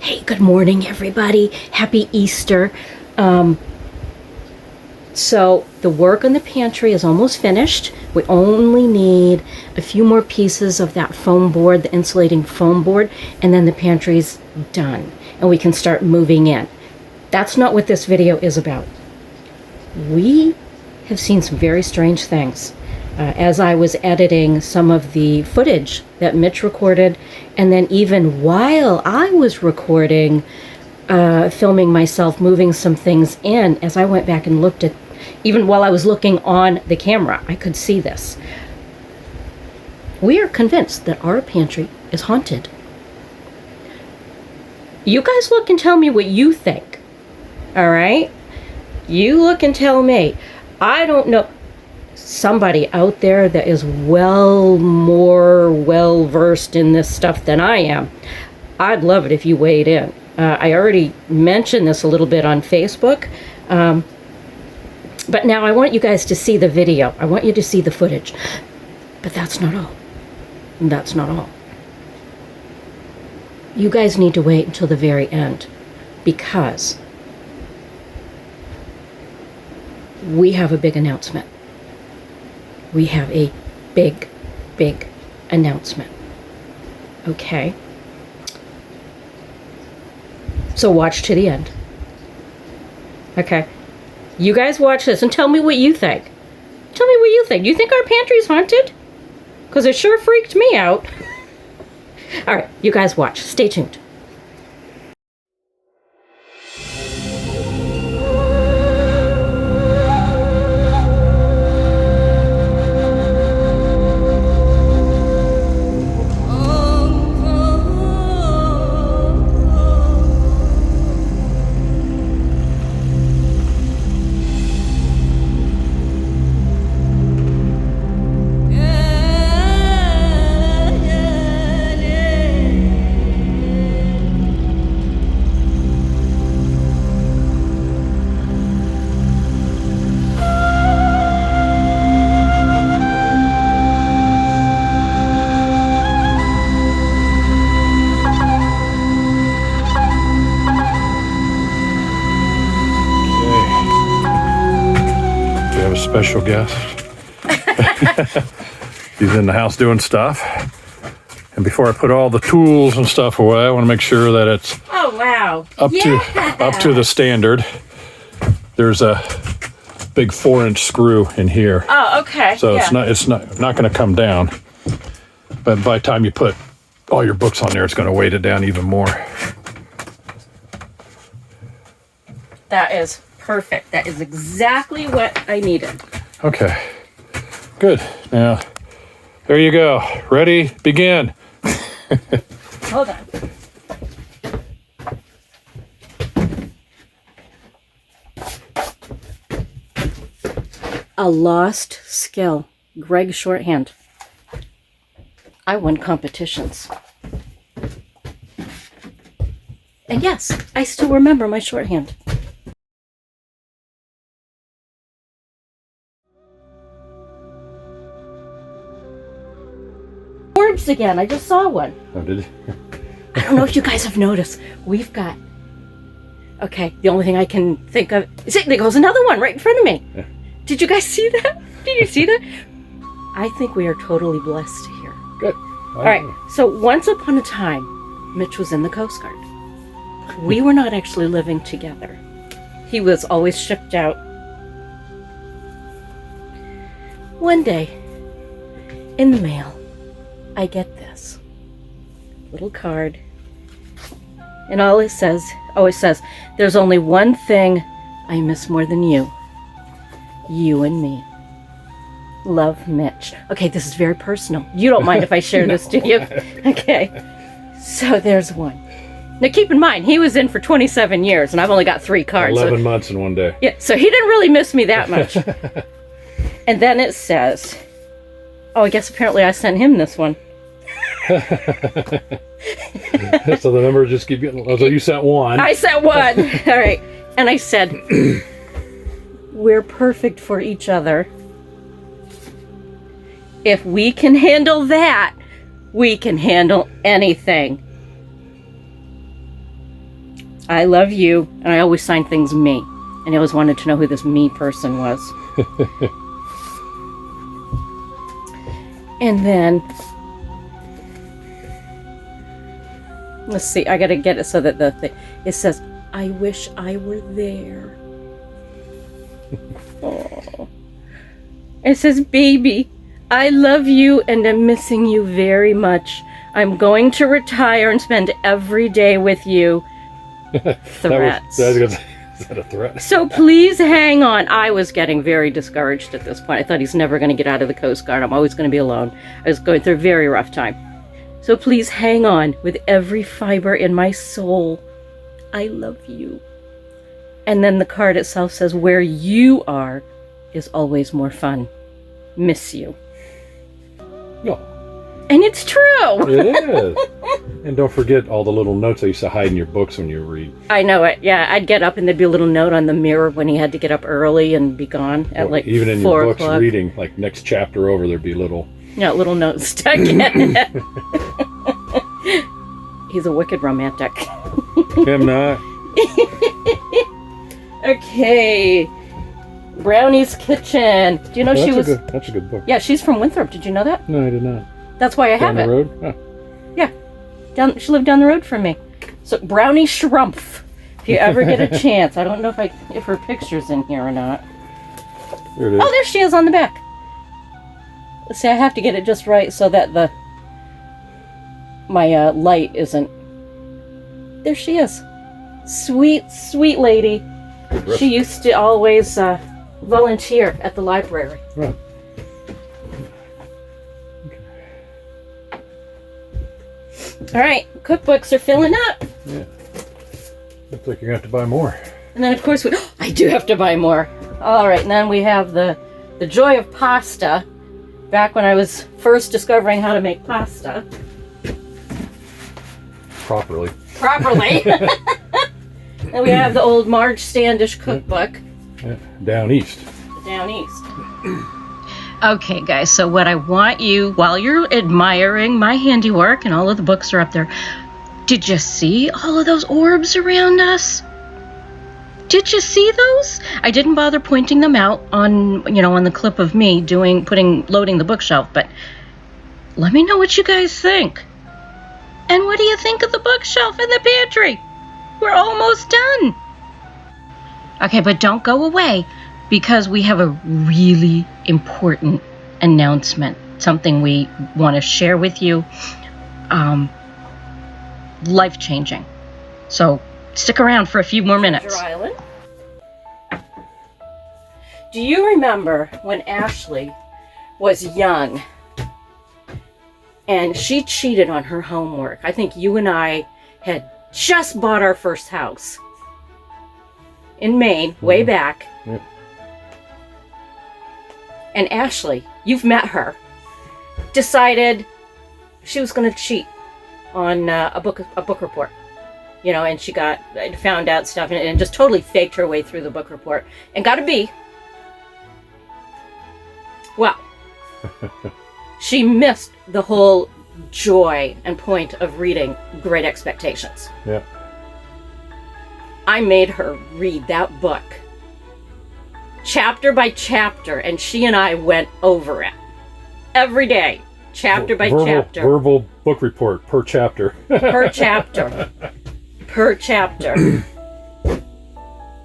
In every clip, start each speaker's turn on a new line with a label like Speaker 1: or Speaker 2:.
Speaker 1: Hey, good morning, everybody. Happy Easter. So the work on the pantry is almost finished. We only need a few more pieces of that foam board, the insulating foam board, and then the pantry's done. And we can start moving in. That's not what this video is about. We have seen some very strange things. As I was editing some of the footage that Mitch recorded, and then even while I was recording, filming myself moving some things in, as I went back and looked at, even while I was looking on the camera, I could see this. We are convinced that our pantry is haunted. You guys look and tell me what you think. All right? You look and tell me. I don't know. Somebody out there that is more well-versed in this stuff than I am. I'd love it if you weighed in. I already mentioned this a little bit on Facebook. But now I want you guys to see the video. I want you to see the footage. But that's not all. That's not all. You guys need to wait until the very end, because we have a big announcement. We have a big, big announcement. Okay? So watch to the end. Okay? You guys watch this and tell me what you think. Tell me what you think. You think our pantry's haunted? Because it sure freaked me out. All right, you guys watch. Stay tuned.
Speaker 2: Special guest. He's in the house doing stuff. And before I put all the tools and stuff away, I want to make sure that it's up to the standard. There's a big 4-inch screw in here.
Speaker 1: Oh, okay.
Speaker 2: So it's not going to come down. But by the time you put all your books on there, it's going to weight it down even more.
Speaker 1: That is perfect. That is exactly what I needed.
Speaker 2: Okay, good. Now, there you go. Ready? Begin.
Speaker 1: Hold on. A lost skill. Greg Shorthand. I won competitions. And yes, I still remember my shorthand. Orbs again. I just saw one.
Speaker 2: Oh, did you?
Speaker 1: I don't know if you guys have noticed. We've got... Okay, the only thing I can think of... See, there goes another one right in front of me. Yeah. Did you guys see that? Did you see that? I think we are totally blessed here.
Speaker 2: Good.
Speaker 1: All right, so once upon a time, Mitch was in the Coast Guard. We were not actually living together. He was always shipped out. One day, in the mail, I get this little card, and all it says, there's only one thing I miss more than you. You and me. Love, Mitch. Okay, this is very personal. You don't mind if I share this, do you? Okay. So there's one. Now keep in mind, he was in for 27 years, and I've only got 3 cards.
Speaker 2: 11 months in one day.
Speaker 1: Yeah, so he didn't really miss me that much. And then it says, oh, I guess apparently I sent him this one.
Speaker 2: So the numbers just keep getting... So you sent one.
Speaker 1: I sent one. All right. And I said, we're perfect for each other. If we can handle that, we can handle anything. I love you. And I always signed things me. And I always wanted to know who this me person was. And then, let's see, I gotta get it so that it says, I wish I were there. Oh. It says, baby, I love you and I'm missing you very much. I'm going to retire and spend every day with you. Threats.
Speaker 2: Is that a threat?
Speaker 1: So please hang on. I was getting very discouraged at this point. I thought he's never going to get out of the Coast Guard. I'm always going to be alone. I was going through a very rough time. So please hang on with every fiber in my soul. I love you. And then the card itself says, where you are is always more fun. Miss you.
Speaker 2: No.
Speaker 1: And it's true.
Speaker 2: It is. And don't forget all the little notes I used to hide in your books when you read.
Speaker 1: I know it. Yeah, I'd get up and there'd be a little note on the mirror when he had to get up early and be gone at like 4 o'clock.
Speaker 2: Even in your books reading, like next chapter over, there'd be little
Speaker 1: notes stuck in it. He's a wicked romantic.
Speaker 2: I'm not.
Speaker 1: Okay. Brownie's Kitchen. Do you know
Speaker 2: that's a good book.
Speaker 1: Yeah, she's from Winthrop. Did you know that?
Speaker 2: No, I did not.
Speaker 1: That's why I have it.
Speaker 2: Down the road? Huh.
Speaker 1: Yeah. She lived down the road from me. So Brownie Schrumpf. If you ever get a chance. I don't know if her picture's in here or not.
Speaker 2: There it is.
Speaker 1: Oh, there she is on the back. Let's see, I have to get it just right so that my light isn't. There she is. Sweet, sweet lady. She used to always volunteer at the library.
Speaker 2: Right.
Speaker 1: All right, cookbooks are filling up.
Speaker 2: Yeah. Looks like you're going to have to buy more.
Speaker 1: And then, of course, I do have to buy more. All right, and then we have the joy of pasta. Back when I was first discovering how to make pasta.
Speaker 2: Properly.
Speaker 1: And we have the old Marge Standish cookbook.
Speaker 2: Yeah. Down east.
Speaker 1: Down east. Okay, guys, so what I want you, while you're admiring my handiwork and all of the books are up there, did you see all of those orbs around us? Did you see those? I didn't bother pointing them out on the clip of me loading the bookshelf, but let me know what you guys think. And what do you think of the bookshelf in the pantry? We're almost done. Okay, but don't go away because we have a really important announcement, something we want to share with you. Life-changing. So stick around for a few more minutes. Treasure Island. Do you remember when Ashley was young and she cheated on her homework? I think you and I had just bought our first house in Maine, way back.
Speaker 2: Yep.
Speaker 1: And Ashley, you've met her, decided she was going to cheat on a book report. And she found out stuff and just totally faked her way through the book report and got a B. Well, she missed the whole joy and point of reading Great Expectations.
Speaker 2: Yeah.
Speaker 1: I made her read that book chapter by chapter, and she and I went over it every day, chapter by chapter.
Speaker 2: Verbal book report per chapter.
Speaker 1: Per chapter. Per chapter.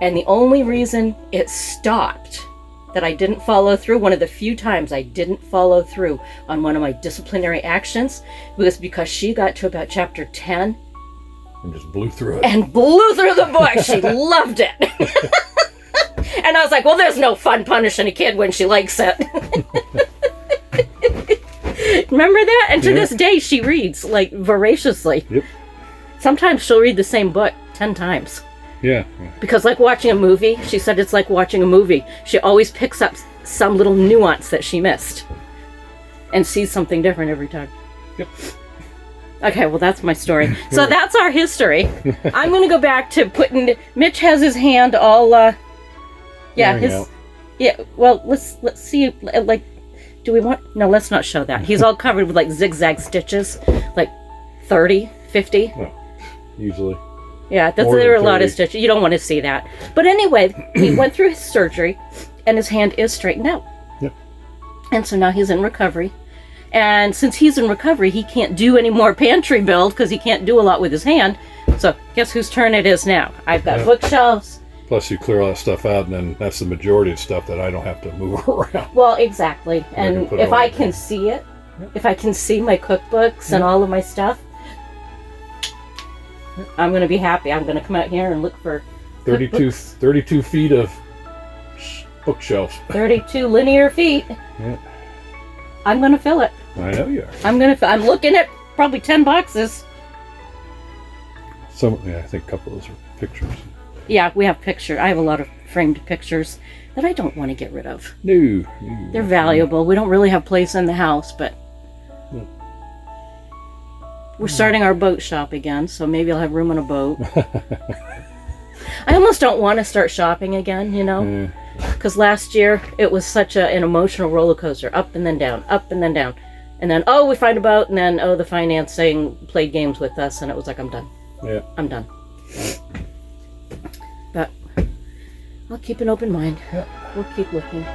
Speaker 1: And the only reason it stopped, that I didn't follow through, one of the few times I didn't follow through on one of my disciplinary actions, was because she got to about chapter 10
Speaker 2: and just blew through it.
Speaker 1: And blew through the book. She loved it. And I was like, well, there's no fun punishing a kid when she likes it. Remember that? And to this day, she reads, like, voraciously.
Speaker 2: Yep.
Speaker 1: Sometimes she'll read the same book 10 times.
Speaker 2: Yeah.
Speaker 1: Because like watching a movie, she said it's like watching a movie. She always picks up some little nuance that she missed and sees something different every time.
Speaker 2: Yep.
Speaker 1: Okay, well, that's my story. So that's our history. I'm going to go back to Mitch has his hand all, well, let's see, like, do we want, no, let's not show that. He's all covered with, like, zigzag stitches, like 30, 50.
Speaker 2: Well, usually.
Speaker 1: Yeah, there are a lot of stitches. You don't want to see that. But anyway, he went through his surgery, and his hand is straightened out.
Speaker 2: Yep.
Speaker 1: And so now he's in recovery. And since he's in recovery, he can't do any more pantry build because he can't do a lot with his hand. So guess whose turn it is now? I've got bookshelves.
Speaker 2: Plus you clear all that stuff out, and then that's the majority of stuff that I don't have to move around.
Speaker 1: Well, exactly. And if I can see it, if I can see my cookbooks and all of my stuff, I'm going to be happy. I'm going to come out here and look for
Speaker 2: 32 feet of bookshelves.
Speaker 1: 32 linear feet.
Speaker 2: Yeah.
Speaker 1: I'm going to fill it.
Speaker 2: I know you are.
Speaker 1: I'm looking at probably 10 boxes.
Speaker 2: I think a couple of those are pictures.
Speaker 1: Yeah, we have pictures. I have a lot of framed pictures that I don't want to get rid of.
Speaker 2: No.
Speaker 1: They're valuable. We don't really have place in the house, but we're starting our boat shop again, so maybe I'll have room on a boat. I almost don't want to start shopping again, you know? Because last year, it was such an emotional roller coaster. Up and then down, up and then down. And then, we find a boat, and then, the financing played games with us, and it was like, I'm done.
Speaker 2: Yeah.
Speaker 1: I'm done. But I'll keep an open mind.
Speaker 2: Yeah.
Speaker 1: We'll keep looking.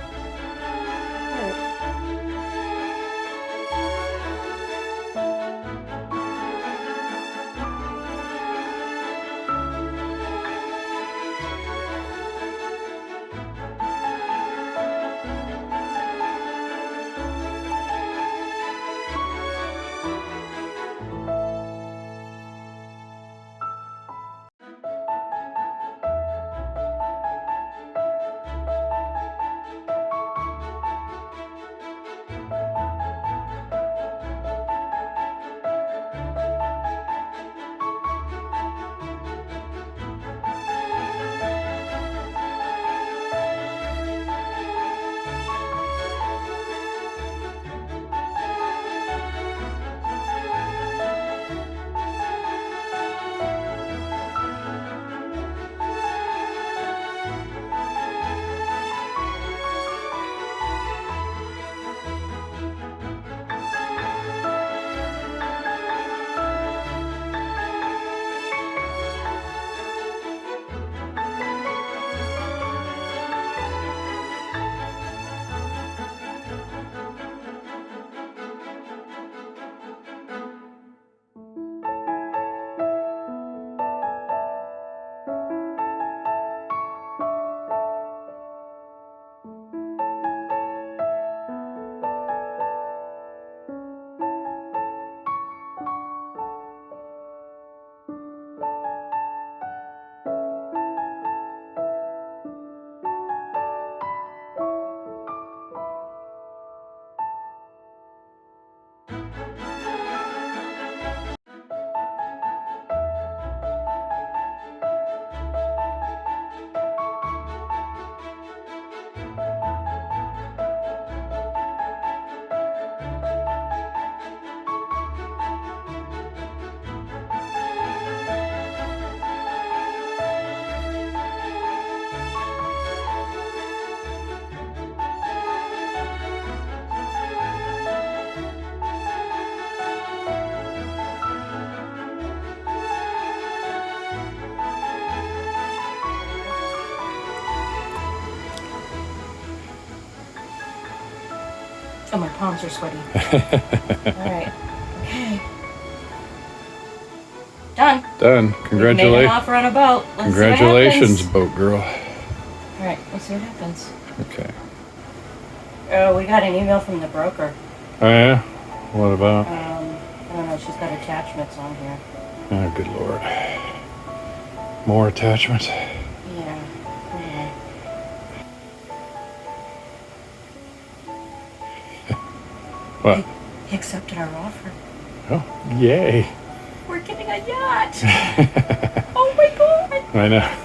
Speaker 1: Oh, my palms are sweaty. All right. Okay. Done.
Speaker 2: Done. Congratulations.
Speaker 1: Made an offer on a boat. Let's
Speaker 2: Congratulations,
Speaker 1: see what
Speaker 2: boat girl.
Speaker 1: All right. Let's see what happens.
Speaker 2: Okay.
Speaker 1: Oh, we got an email from the broker.
Speaker 2: Oh, yeah? What about?
Speaker 1: I don't know. She's got attachments on here.
Speaker 2: Oh, good Lord. More attachments?
Speaker 1: Yeah.
Speaker 2: What?
Speaker 1: He accepted our offer.
Speaker 2: Oh, yay.
Speaker 1: We're getting a yacht. Oh my God.
Speaker 2: I know.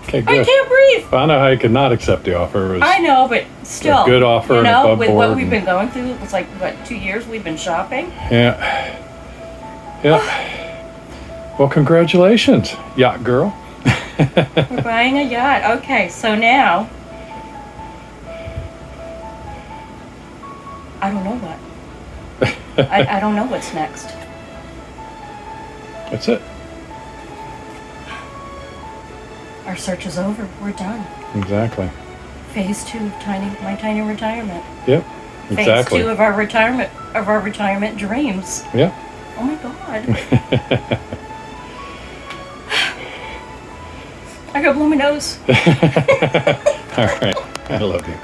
Speaker 2: Okay, good.
Speaker 1: I can't breathe.
Speaker 2: I know how you could not accept the offer. It was
Speaker 1: I know, but still.
Speaker 2: a good offer,
Speaker 1: you
Speaker 2: and
Speaker 1: know,
Speaker 2: above
Speaker 1: with
Speaker 2: board
Speaker 1: what we've
Speaker 2: and-
Speaker 1: been going through, it's like, 2 years we've been shopping?
Speaker 2: Yeah. Yeah. Well, congratulations, yacht girl.
Speaker 1: We're buying a yacht. Okay, so now, I don't know what. I don't know what's next.
Speaker 2: That's it.
Speaker 1: our search is over. We're done.
Speaker 2: Exactly.
Speaker 1: Phase 2 of my tiny retirement.
Speaker 2: Yep. Exactly.
Speaker 1: Phase 2 of our retirement dreams.
Speaker 2: Yep.
Speaker 1: Oh my God. I got blow my nose.
Speaker 2: All right. I love you.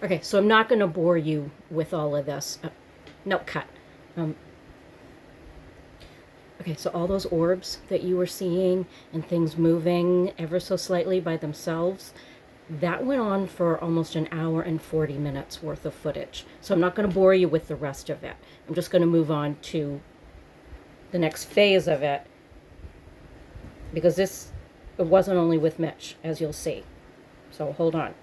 Speaker 1: Okay, so I'm not going to bore you with all of this. No, cut. Okay, so all those orbs that you were seeing and things moving ever so slightly by themselves, that went on for almost an hour and 40 minutes worth of footage. So I'm not going to bore you with the rest of it. I'm just going to move on to the next phase of it, because it wasn't only with Mitch, as you'll see. So hold on.